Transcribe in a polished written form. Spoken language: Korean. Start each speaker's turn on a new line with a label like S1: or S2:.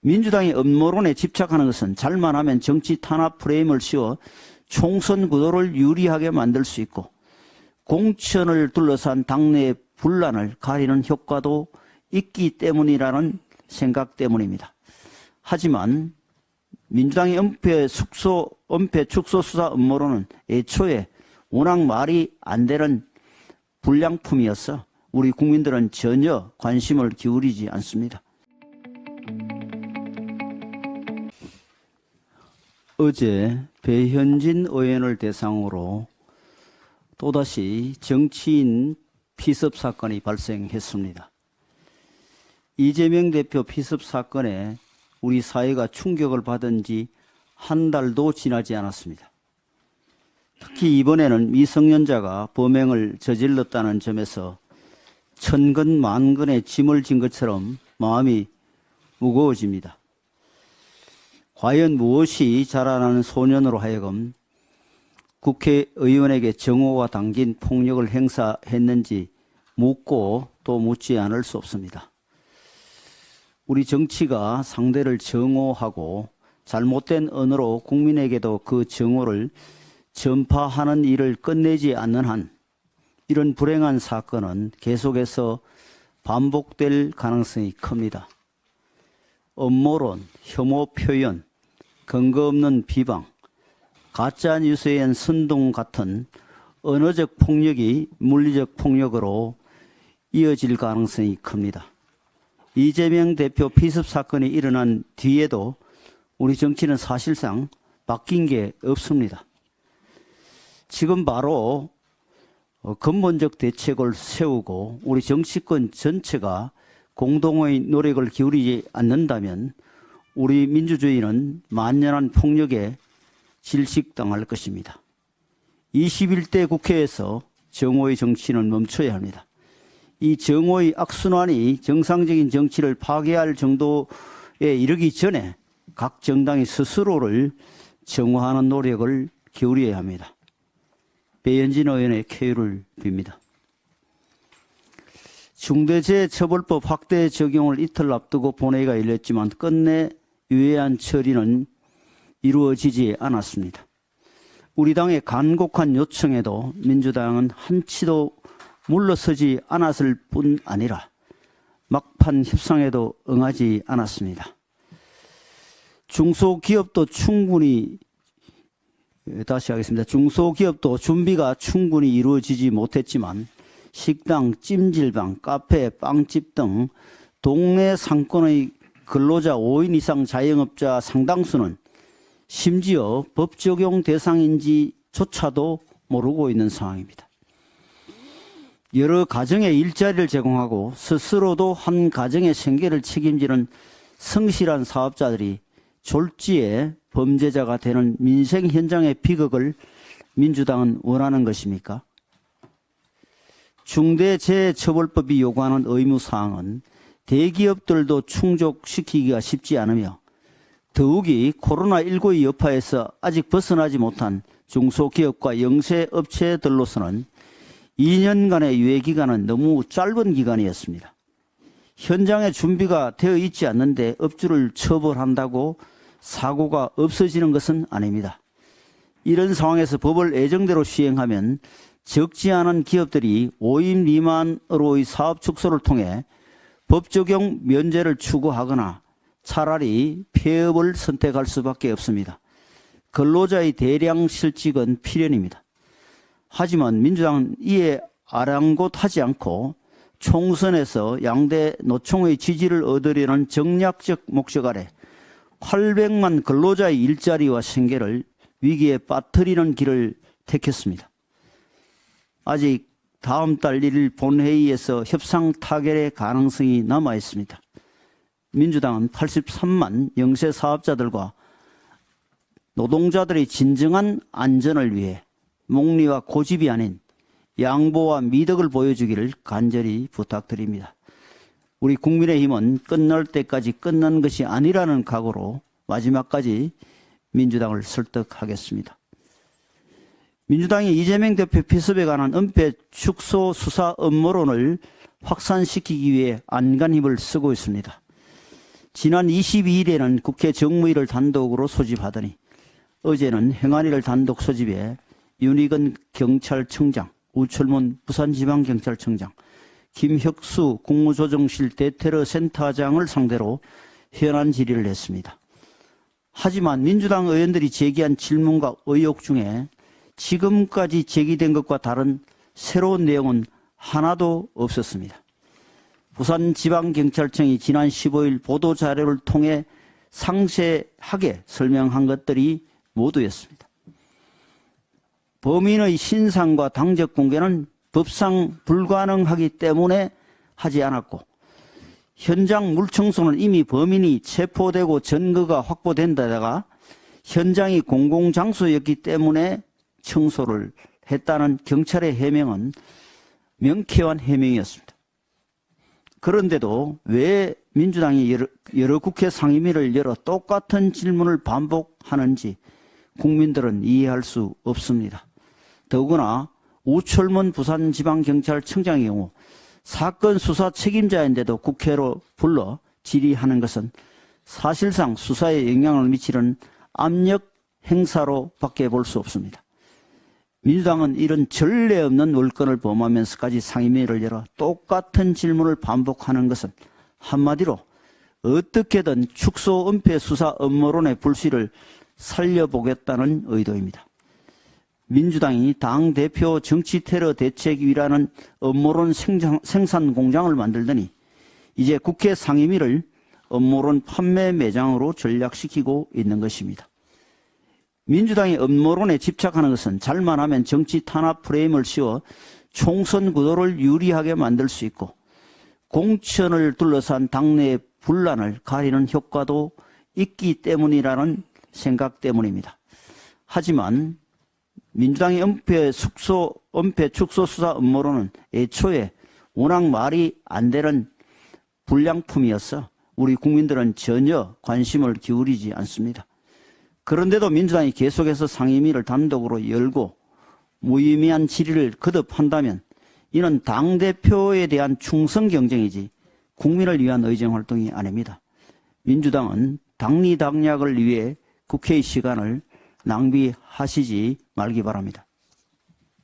S1: 민주당이 음모론에 집착하는 것은 잘만 하면 정치 탄압 프레임을 씌워 총선 구도를 유리하게 만들 수 있고 공천을 둘러싼 당내의 분란을 가리는 효과도 있기 때문이라는 생각 때문입니다. 하지만 민주당의 은폐 축소 수사 음모론은 애초에 워낙 말이 안 되는 불량품이어서 우리 국민들은 전혀 관심을 기울이지 않습니다. 어제 배현진 의원을 대상으로 또다시 정치인 피습 사건이 발생했습니다. 이재명 대표 피습 사건에 우리 사회가 충격을 받은 지 한 달도 지나지 않았습니다. 특히 이번에는 미성년자가 범행을 저질렀다는 점에서 천근 만근의 짐을 진 것처럼 마음이 무거워집니다. 과연 무엇이 자라나는 소년으로 하여금 국회의원에게 정오가 담긴 폭력을 행사했는지 묻고 또 묻지 않을 수 없습니다. 우리 정치가 상대를 정오하고 잘못된 언어로 국민에게도 그 정오를 전파하는 일을 끝내지 않는 한 이런 불행한 사건은 계속해서 반복될 가능성이 큽니다. 음모론, 혐오 표현, 근거 없는 비방, 가짜뉴스에 의한 선동 같은 언어적 폭력이 물리적 폭력으로 이어질 가능성이 큽니다. 이재명 대표 피습 사건이 일어난 뒤에도 우리 정치는 사실상 바뀐 게 없습니다. 지금 바로 근본적 대책을 세우고 우리 정치권 전체가 공동의 노력을 기울이지 않는다면 우리 민주주의는 만연한 폭력에 질식당할 것입니다. 21대 국회에서 정오의 정치는 멈춰야 합니다. 이 정오의 악순환이 정상적인 정치를 파괴할 정도에 이르기 전에 각 정당이 스스로를 정화하는 노력을 기울여야 합니다. 배현진 의원의 쾌유를 빕니다. 중대재해처벌법 확대 적용을 이틀 앞두고 본회의가 열렸지만 끝내 유예한 처리는 이루어지지 않았습니다. 우리 당의 간곡한 요청에도 민주당은 한치도 물러서지 않았을 뿐 아니라 막판 협상에도 응하지 않았습니다. 중소기업도 준비가 충분히 이루어지지 못했지만 식당, 찜질방, 카페, 빵집 등 동네 상권의 근로자 5인 이상 자영업자 상당수는 심지어 법 적용 대상인지조차도 모르고 있는 상황입니다. 여러 가정에 일자리를 제공하고 스스로도 한 가정의 생계를 책임지는 성실한 사업자들이 졸지에 범죄자가 되는 민생 현장의 비극을 민주당은 원하는 것입니까? 중대재해처벌법이 요구하는 의무사항은 대기업들도 충족시키기가 쉽지 않으며 더욱이 코로나19의 여파에서 아직 벗어나지 못한 중소기업과 영세업체들로서는 2년간의 유예기간은 너무 짧은 기간이었습니다. 현장에 준비가 되어 있지 않는데 업주를 처벌한다고 사고가 없어지는 것은 아닙니다. 이런 상황에서 법을 예정대로 시행하면 적지 않은 기업들이 5인 미만으로의 사업 축소를 통해 법 적용 면제를 추구하거나 차라리 폐업을 선택할 수밖에 없습니다. 근로자의 대량 실직은 필연입니다. 하지만 민주당은 이에 아랑곳하지 않고 총선에서 양대 노총의 지지를 얻으려는 정략적 목적 아래 800만 근로자의 일자리와 생계를 위기에 빠뜨리는 길을 택했습니다. 아직 다음 달 1일 본회의에서 협상 타결의 가능성이 남아 있습니다. 민주당은 83만 영세 사업자들과 노동자들의 진정한 안전을 위해 목리와 고집이 아닌 양보와 미덕을 보여주기를 간절히 부탁드립니다. 우리 국민의힘은 끝날 때까지 끝난 것이 아니라는 각오로 마지막까지 민주당을 설득하겠습니다. 민주당이 이재명 대표 피습에 관한 은폐 축소 수사 음모론을 확산시키기 위해 안간 힘을 쓰고 있습니다. 지난 22일에는 국회 정무위를 단독으로 소집하더니 어제는 행안위를 단독 소집해 윤희근 경찰청장, 우철문 부산지방경찰청장, 김혁수 국무조정실 대테러 센터장을 상대로 현안 질의를 했습니다. 하지만 민주당 의원들이 제기한 질문과 의혹 중에 지금까지 제기된 것과 다른 새로운 내용은 하나도 없었습니다. 부산지방경찰청이 지난 15일 보도자료를 통해 상세하게 설명한 것들이 모두였습니다. 범인의 신상과 당적 공개는 법상 불가능하기 때문에 하지 않았고, 현장 물청소는 이미 범인이 체포되고 증거가 확보된 데다가 현장이 공공장소였기 때문에 청소를 했다는 경찰의 해명은 명쾌한 해명이었습니다. 그런데도 왜 민주당이 여러 국회 상임위를 열어 똑같은 질문을 반복하는지 국민들은 이해할 수 없습니다. 더구나 우철문 부산지방경찰청장의 경우 사건 수사 책임자인데도 국회로 불러 질의하는 것은 사실상 수사에 영향을 미치는 압력 행사로 밖에 볼 수 없습니다. 민주당은 이런 전례 없는 월권을 범하면서까지 상임위를 열어 똑같은 질문을 반복하는 것은 한마디로 어떻게든 축소 은폐 수사 음모론의 불씨를 살려보겠다는 의도입니다. 민주당이 당대표 정치테러 대책위라는 음모론 생산 공장을 만들더니 이제 국회 상임위를 음모론 판매 매장으로 전략시키고 있는 것입니다. 민주당이 음모론에 집착하는 것은 잘만 하면 정치 탄압 프레임을 씌워 총선 구도를 유리하게 만들 수 있고 공천을 둘러싼 당내의 분란을 가리는 효과도 있기 때문이라는 생각 때문입니다. 하지만 민주당의 은폐 축소 수사 음모론은 애초에 워낙 말이 안 되는 불량품이어서 우리 국민들은 전혀 관심을 기울이지 않습니다. 그런데도 민주당이 계속해서 상임위를 단독으로 열고 무의미한 질의를 거듭한다면 이는 당대표에 대한 충성 경쟁이지 국민을 위한 의정활동이 아닙니다. 민주당은 당리당략을 위해 국회의 시간을 낭비하시지 말기 바랍니다.